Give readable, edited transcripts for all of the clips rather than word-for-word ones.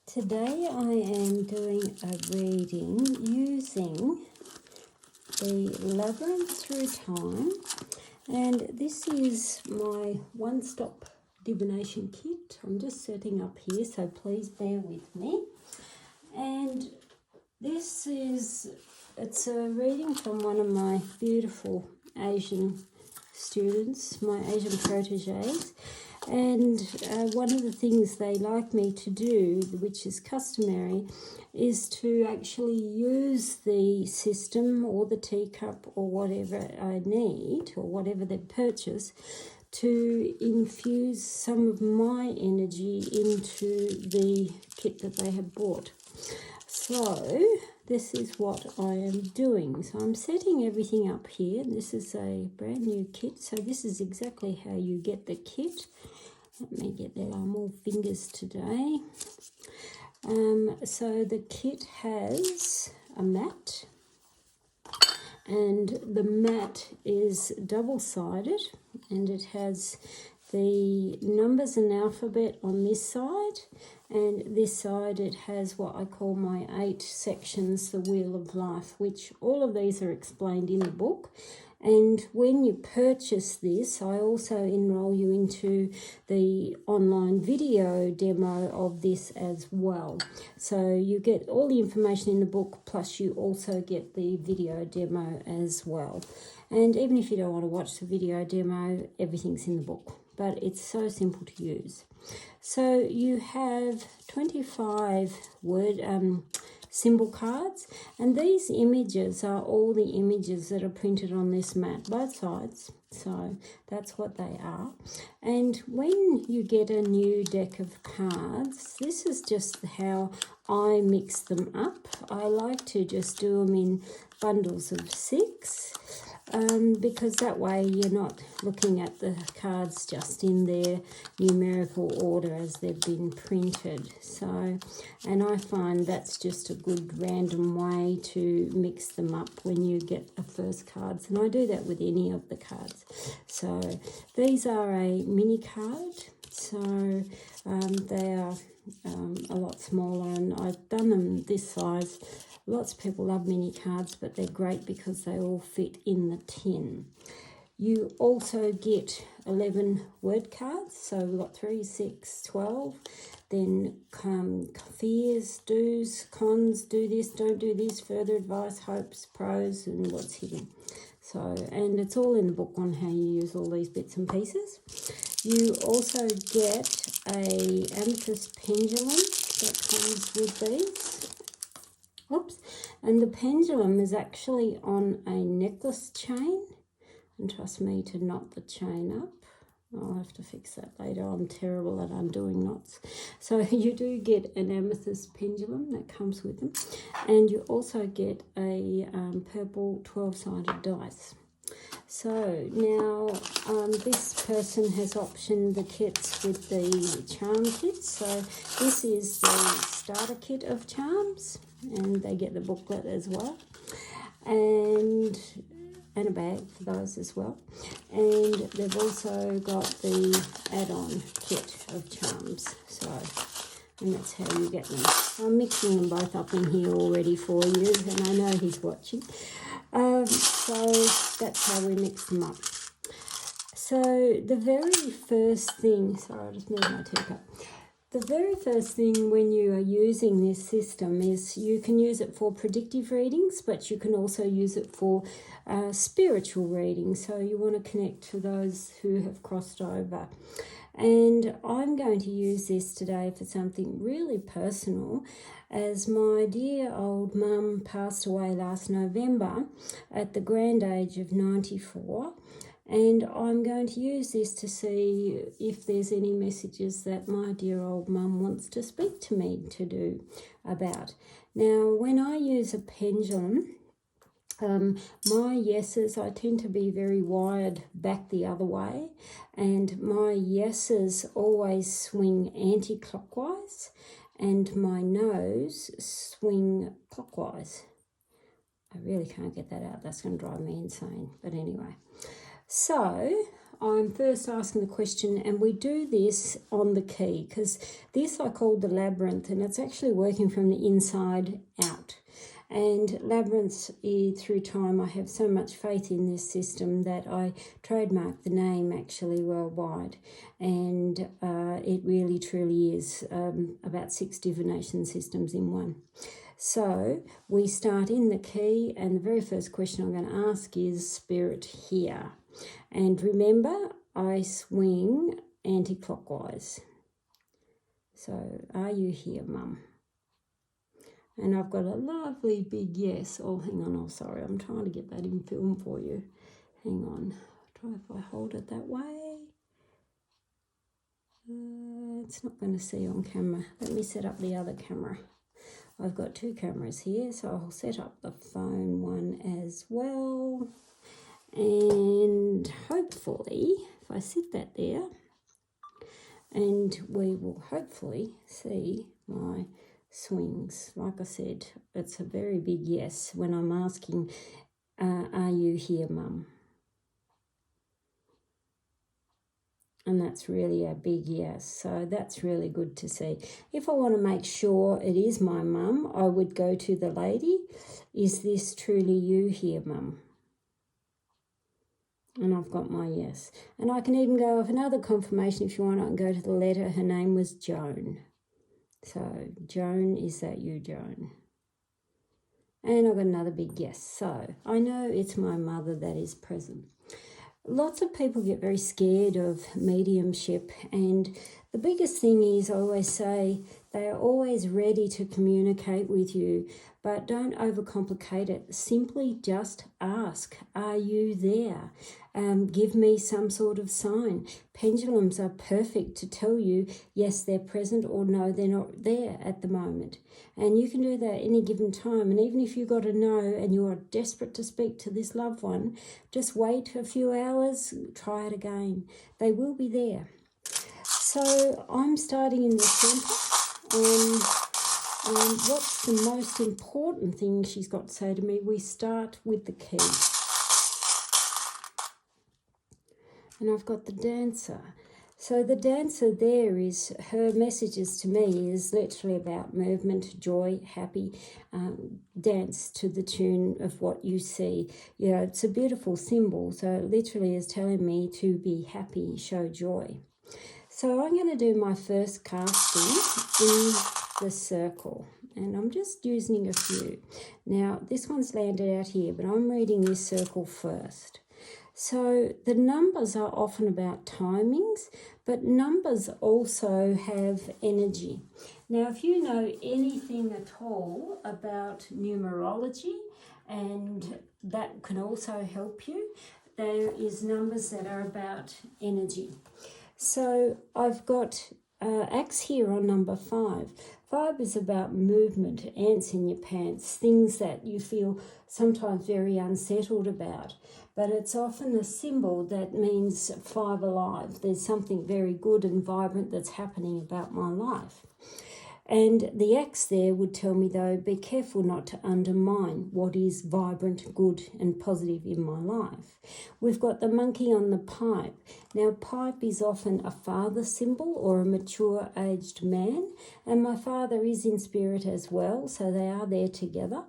Today I am doing a reading using the Labyrinth Through Time, and this is my one-stop divination kit. I'm just setting up here, so please bear with me. And it's a reading from one of my beautiful Asian students, my Asian proteges. And one of the things they like me to do, which is customary, is to actually use the system or the teacup or whatever I need or whatever they purchase to infuse some of my energy into the kit that they have bought. So this is what I am doing. So I'm setting everything up here. This is a brand new kit. So this is exactly how you get the kit. Let me get there. I'm all fingers today. So the kit has a mat, and the mat is double-sided, and it has the numbers and alphabet on this side, and this side it has what I call my 8 sections, the Wheel of Life, which all of these are explained in the book. And when you purchase this, I also enroll you into the online video demo of this as well. So you get all the information in the book, plus you also get the video demo as well. And even if you don't want to watch the video demo, everything's in the book. But it's so simple to use. So you have 25 word symbol cards, and these images are all the images that are printed on this mat, both sides. So that's what they are. And when you get a new deck of cards, this is just how I mix them up. I like to just do them in bundles of 6. Because that way you're not looking at the cards just in their numerical order as they've been printed. So, and I find that's just a good random way to mix them up when you get the first cards. And I do that with any of the cards. So these are a mini card. So they are a lot smaller, and I've done them this size. Lots of people love mini cards, but they're great because they all fit in the tin. You also get 11 word cards. So we've got 3, 6, 12. Then fears, do's, cons, do this, don't do this, further advice, hopes, pros, and what's hidden. So, and it's all in the book on how you use all these bits and pieces. You also get a amethyst pendulum that comes with these. Oops, and the pendulum is actually on a necklace chain, and trust me to knot the chain up. I'll have to fix that later. I'm terrible at undoing knots. So you do get an amethyst pendulum that comes with them, and you also get a purple 12-sided dice. So now this person has optioned the kits with the charm kits. So this is the starter kit of charms, and they get the booklet as well, and a bag for those as well. And they've also got the add-on kit of charms. So, and that's how you get them. I'm mixing them both up in here already for you, and I know he's watching. So that's how we mix them up. So the very first thing, sorry, I just moved my teacup. The very first thing when you are using this system is you can use it for predictive readings, but you can also use it for spiritual readings. So you want to connect to those who have crossed over. And I'm going to use this today for something really personal, as my dear old mum passed away last November at the grand age of 94. And I'm going to use this to see if there's any messages that my dear old mum wants to speak to me to do about. Now, when I use a pendulum, my yeses, I tend to be very wired back the other way, and my yeses always swing anti-clockwise, and my no's swing clockwise. I really can't get that out. That's going to drive me insane. But anyway. So I'm first asking the question, and we do this on the key, because this I call the labyrinth, and it's actually working from the inside out. And labyrinths, through time, I have so much faith in this system that I trademarked the name actually worldwide. And it really truly is about 6 divination systems in one. So we start in the key, and the very first question I'm going to ask is Spirit here. And remember, I swing anti-clockwise. So, are you here, Mum? And I've got a lovely big yes. Oh, hang on. Oh, sorry. I'm trying to get that in film for you. Hang on. Try if I hold it that way. It's not going to see on camera. Let me set up the other camera. I've got 2 cameras here, so I'll set up the phone one as well. And hopefully, if I sit that there, and we will hopefully see my swings. Like I said, it's a very big yes when I'm asking, are you here, Mum? And that's really a big yes. So that's really good to see. If I want to make sure it is my mum, I would go to the lady. Is this truly you here, Mum? And I've got my yes. And I can even go with another confirmation if you want. I can go to the letter. Her name was Joan. So, Joan, is that you, Joan? And I've got another big yes. So, I know it's my mother that is present. Lots of people get very scared of mediumship, and the biggest thing is, I always say, they are always ready to communicate with you, but don't overcomplicate it. Simply just ask, are you there? Give me some sort of sign. Pendulums are perfect to tell you, yes, they're present, or no, they're not there at the moment. And you can do that any given time. And even if you've got to know and you are desperate to speak to this loved one, just wait a few hours, try it again. They will be there. So I'm starting in the centre, and what's the most important thing she's got to say to me? We start with the key. And I've got the dancer. So the dancer there is, her messages to me is literally about movement, joy, happy, dance to the tune of what you see. You know, it's a beautiful symbol. So it literally is telling me to be happy, show joy. So I'm going to do my first casting in the circle. And I'm just using a few. Now, this one's landed out here, but I'm reading this circle first. So the numbers are often about timings, but numbers also have energy. Now, if you know anything at all about numerology, and that can also help you, there is numbers that are about energy. So I've got axe here on number 5. 5 is about movement, ants in your pants, things that you feel sometimes very unsettled about. But it's often a symbol that means 5 alive. There's something very good and vibrant that's happening about my life. And the axe there would tell me, though, be careful not to undermine what is vibrant, good and positive in my life. We've got the monkey on the pipe. Now, pipe is often a father symbol or a mature aged man. And my father is in spirit as well, so they are there together.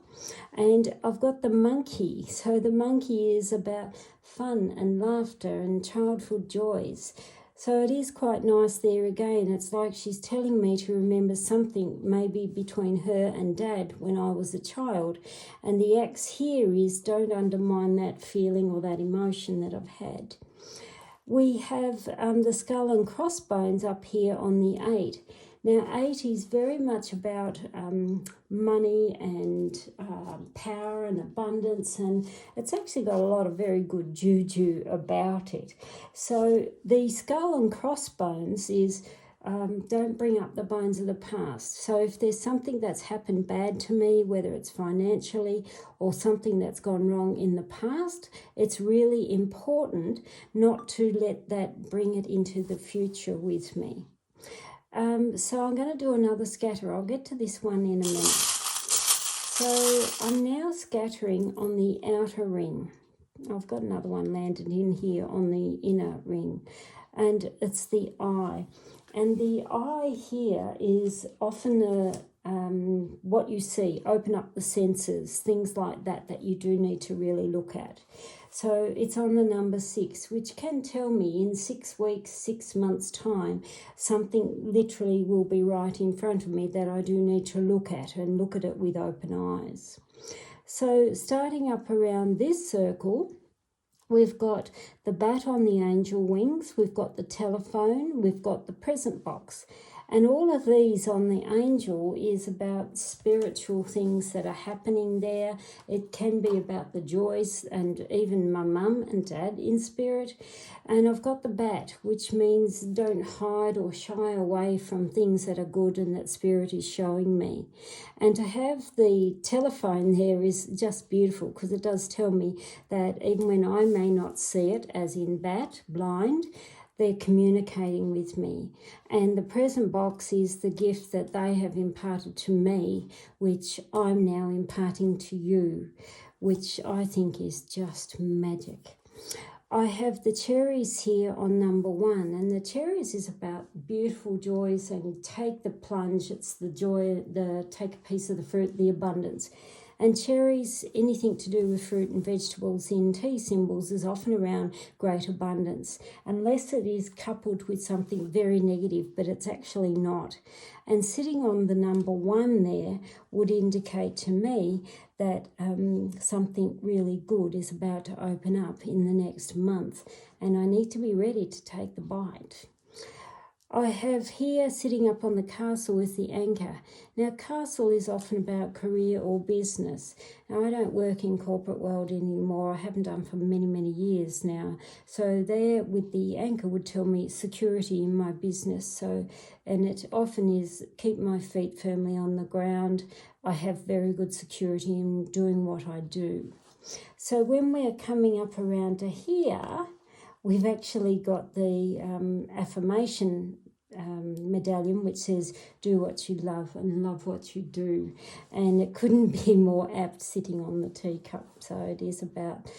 And I've got the monkey. So the monkey is about fun and laughter and childhood joys. So it is quite nice there again. It's like she's telling me to remember something maybe between her and Dad when I was a child. And the axe here is don't undermine that feeling or that emotion that I've had. We have the skull and crossbones up here on the 8. Now, 8 is very much about money and power and abundance, and it's actually got a lot of very good juju about it. So the skull and crossbones is don't bring up the bones of the past. So if there's something that's happened bad to me, whether it's financially or something that's gone wrong in the past, it's really important not to let that bring it into the future with me. So I'm going to do another scatter. I'll get to this one in a minute. So I'm now scattering on the outer ring. I've got another one landed in here on the inner ring, and it's the eye. And the eye here is often what you see, open up the senses, things like that you do need to really look at. So it's on the number 6, which can tell me in 6 weeks, 6 months' time, something literally will be right in front of me that I do need to look at, and look at it with open eyes. So starting up around this circle, we've got the bat on the angel wings, we've got the telephone, we've got the present box. And all of these on the angel is about spiritual things that are happening there. It can be about the joys and even my mum and dad in spirit. And I've got the bat, which means don't hide or shy away from things that are good and that spirit is showing me. And to have the telephone there is just beautiful, because it does tell me that even when I may not see it, as in bat, blind, they're communicating with me. And the present box is the gift that they have imparted to me, which I'm now imparting to you, which I think is just magic. I have the cherries here on number 1, and the cherries is about beautiful joys, and take the plunge. It's the joy, take a piece of the fruit, the abundance. And cherries, anything to do with fruit and vegetables in tea symbols, is often around great abundance, unless it is coupled with something very negative, but it's actually not. And sitting on the number 1 there would indicate to me that something really good is about to open up in the next month, and I need to be ready to take the bite. I have here, sitting up on the castle, is the anchor. Now, castle is often about career or business. Now, I don't work in corporate world anymore. I haven't done for many, many years now. So there with the anchor would tell me security in my business. So, and it often is keep my feet firmly on the ground. I have very good security in doing what I do. So when we're coming up around to here, we've actually got the affirmation medallion, which says, do what you love and love what you do. And it couldn't be more apt sitting on the teacup. So it is about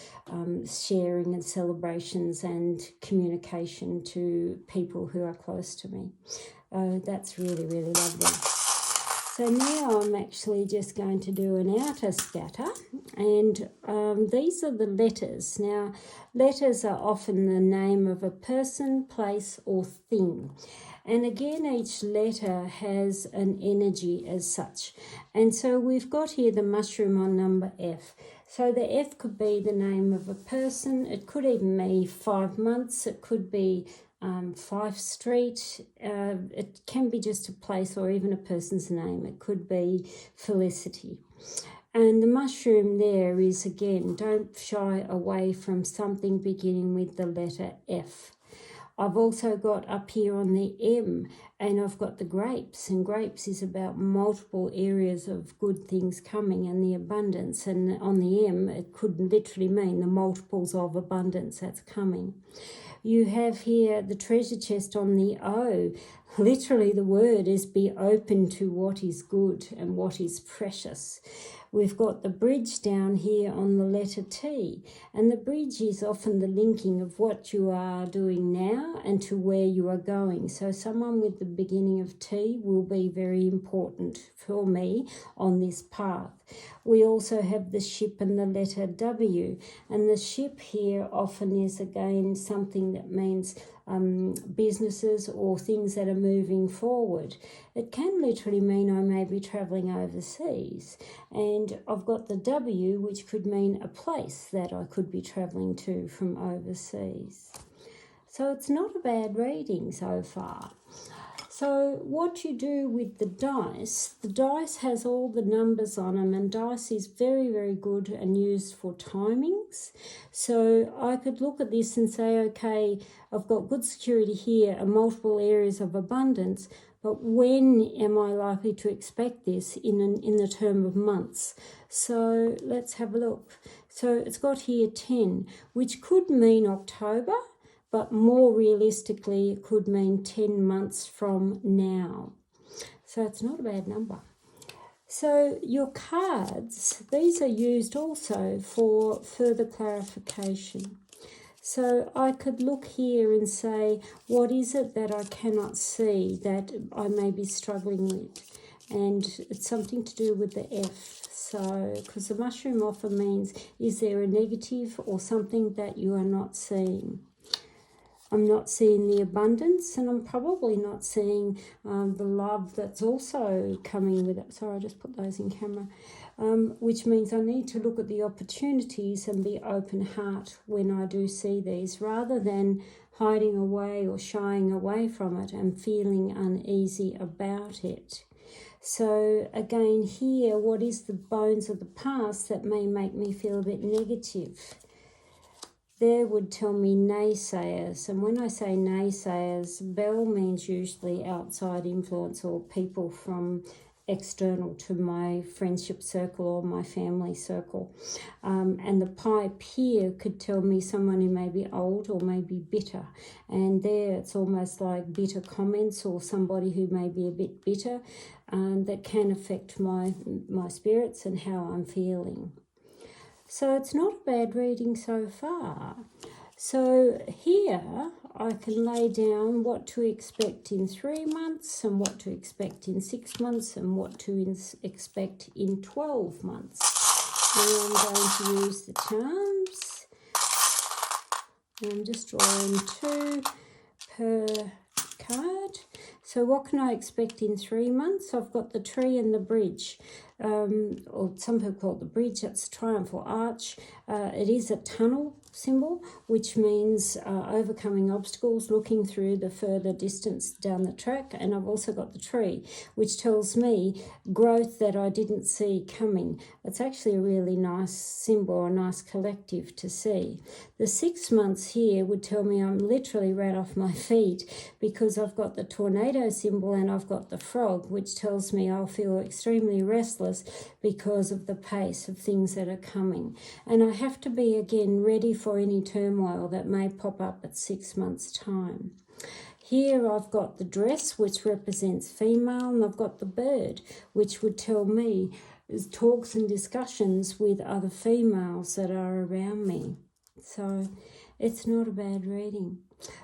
sharing and celebrations and communication to people who are close to me. That's really, really lovely. So now I'm actually just going to do an outer scatter, and these are the letters. Now, letters are often the name of a person, place, or thing. And again, each letter has an energy as such. And so we've got here the mushroom on number F. So the F could be the name of a person. It could even be 5 months. It could be Fife Street. It can be just a place or even a person's name. It could be Felicity. And the mushroom there is, again, don't shy away from something beginning with the letter F. I've also got up here on the M, and I've got the grapes, and grapes is about multiple areas of good things coming and the abundance. And on the M, it could literally mean the multiples of abundance that's coming. You have here the treasure chest on the O. Literally the word is be open to what is good and what is precious. We've got the bridge down here on the letter T, and the bridge is often the linking of what you are doing now and to where you are going. So someone with the beginning of T will be very important for me on this path. We also have the ship and the letter W, and the ship here often is again something that means businesses or things that are moving forward. It can literally mean I may be travelling overseas, and I've got the W, which could mean a place that I could be travelling to from overseas. So it's not a bad reading so far. So what you do with the dice has all the numbers on them, and dice is very, very good and used for timings. So I could look at this and say, okay, I've got good security here and multiple areas of abundance, but when am I likely to expect this in the term of months? So let's have a look. So it's got here 10, which could mean October, but more realistically, it could mean 10 months from now. So it's not a bad number. So your cards, these are used also for further clarification. So I could look here and say, what is it that I cannot see that I may be struggling with? And it's something to do with the F. So, because the mushroom often means, is there a negative or something that you are not seeing? I'm not seeing the abundance, and I'm probably not seeing the love that's also coming with it. Sorry, I just put those in camera. Which means I need to look at the opportunities and be open heart when I do see these, rather than hiding away or shying away from it and feeling uneasy about it. So again here, what is the bones of the past that may make me feel a bit negative? There would tell me naysayers, and when I say naysayers, bell means usually outside influence or people from external to my friendship circle or my family circle. And the pipe here could tell me someone who may be old or may be bitter. And there it's almost like bitter comments or somebody who may be a bit bitter that can affect my spirits and how I'm feeling. So it's not a bad reading so far. So here I can lay down what to expect in 3 months and what to expect in 6 months and what to expect in 12 months. Now I'm going to use the charms. And I'm just drawing 2 per card. So what can I expect in 3 months? I've got the tree and the bridge. Or some people call it the bridge, that's a triumph or arch. It is a tunnel symbol, which means overcoming obstacles, looking through the further distance down the track. And I've also got the tree, which tells me growth that I didn't see coming. It's actually a really nice symbol, a nice collective to see. The 6 months here would tell me I'm literally right off my feet, because I've got the tornado symbol and I've got the frog, which tells me I'll feel extremely restless because of the pace of things that are coming. And I have to be, again, ready for any turmoil that may pop up at 6 months' time. Here I've got the dress, which represents female, and I've got the bird, which would tell me talks and discussions with other females that are around me. So it's not a bad reading.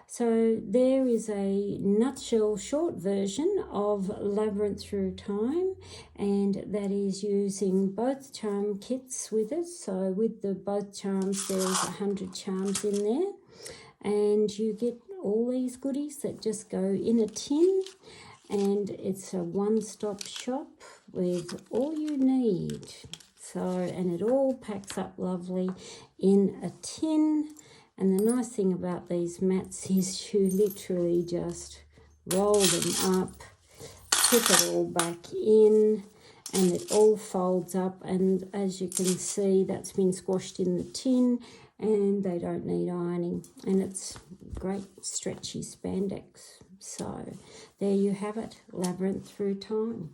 So there is a nutshell short version of Labyrinth Through Time, and that is using both charm kits with it. So with the both charms, there's 100 charms in there, and you get all these goodies that just go in a tin, and it's a one-stop shop with all you need. So, and it all packs up lovely in a tin. And the nice thing about these mats is you literally just roll them up, put it all back in, and it all folds up. And as you can see, that's been squashed in the tin, and they don't need ironing. And it's great stretchy spandex. So there you have it, Labyrinth Through Time.